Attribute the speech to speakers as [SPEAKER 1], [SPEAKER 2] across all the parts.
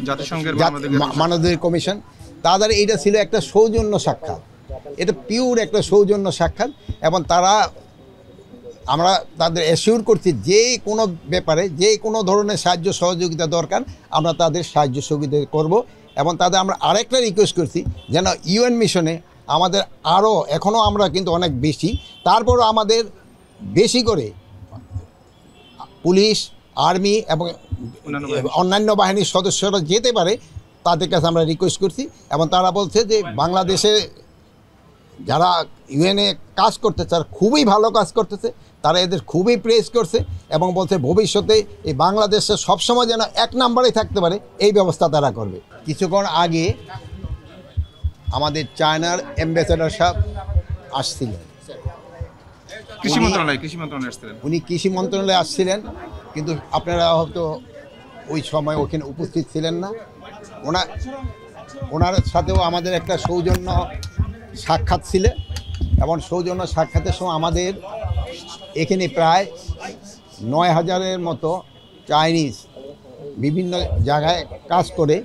[SPEAKER 1] জাতিসংঘের
[SPEAKER 2] মানবাধিকার কমিশন। তাদের এটা ছিল একটা সৌজন্য সাক্ষাৎ, এটা পিওর একটা সৌজন্য সাক্ষাৎ। এবং আমরা তাদের অ্যাসিওর করছি যে কোনো ব্যাপারে যে কোনো ধরনের সাহায্য সহযোগিতা দরকার আমরা তাদের সাহায্য সহযোগিতা করব। এবং তাদের আমরা আরেকটা রিকোয়েস্ট করছি যেন ইউএন মিশনে আমাদের আরও এখনও আমরা কিন্তু অনেক বেশি, তারপরও আমাদের বেশি করে পুলিশ, আর্মি এবং অন্যান্য বাহিনীর সদস্যরা যেতে পারে তাদের কাছে আমরা রিকোয়েস্ট করছি। এবং তারা বলছে যে বাংলাদেশে যারা ইউএনএ কাজ করতেছে তারা খুবই ভালো কাজ করতেছে, তারা এদের খুবই প্রেস করছে এবং বলছে ভবিষ্যতে এই বাংলাদেশে সবসময় যেন এক নম্বরে থাকতে পারে এই ব্যবস্থা তারা করবে। কিছুক্ষণ আগে আমাদের চায়নার অ্যাম্বাসেডর সাহেব আসছিলেন, উনি কৃষি মন্ত্রণালয়ে আসছিলেন, কিন্তু আপনারা হয়তো ওই সময় ওখানে উপস্থিত ছিলেন না। ওনার সাথেও আমাদের একটা সৌজন্য সাক্ষাৎ ছিল এবং সৌজন্য সাক্ষাতের সময় আমাদের এখানে প্রায় ৯,০০০-এর মতো চাইনিজ বিভিন্ন জায়গায় কাজ করে,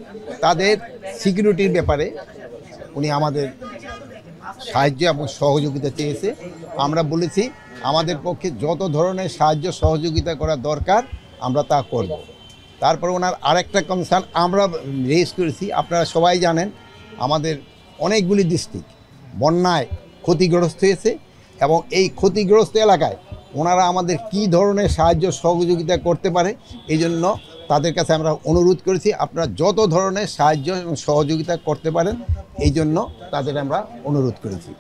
[SPEAKER 2] তাদের সিকিউরিটির ব্যাপারে উনি আমাদের সাহায্য এবং সহযোগিতা চেয়েছে। আমরা বলেছি আমাদের পক্ষে যত ধরনের সাহায্য সহযোগিতা করা দরকার আমরা তা করব। তারপর ওনার আরেকটা কনসার্ন আমরা রেজ করেছি, আপনারা সবাই জানেন আমাদের অনেকগুলি ডিস্ট্রিক্ট বন্যায় ক্ষতিগ্রস্ত হয়েছে এবং এই ক্ষতিগ্রস্ত এলাকায় ওনারা আমাদের কি ধরনের সাহায্য সহযোগিতা করতে পারে এই জন্য তাদের কাছে আমরা অনুরোধ করেছি আপনারা যত ধরনের সাহায্য এবং সহযোগিতা করতে পারেন এই জন্য তাদের আমরা অনুরোধ করেছি।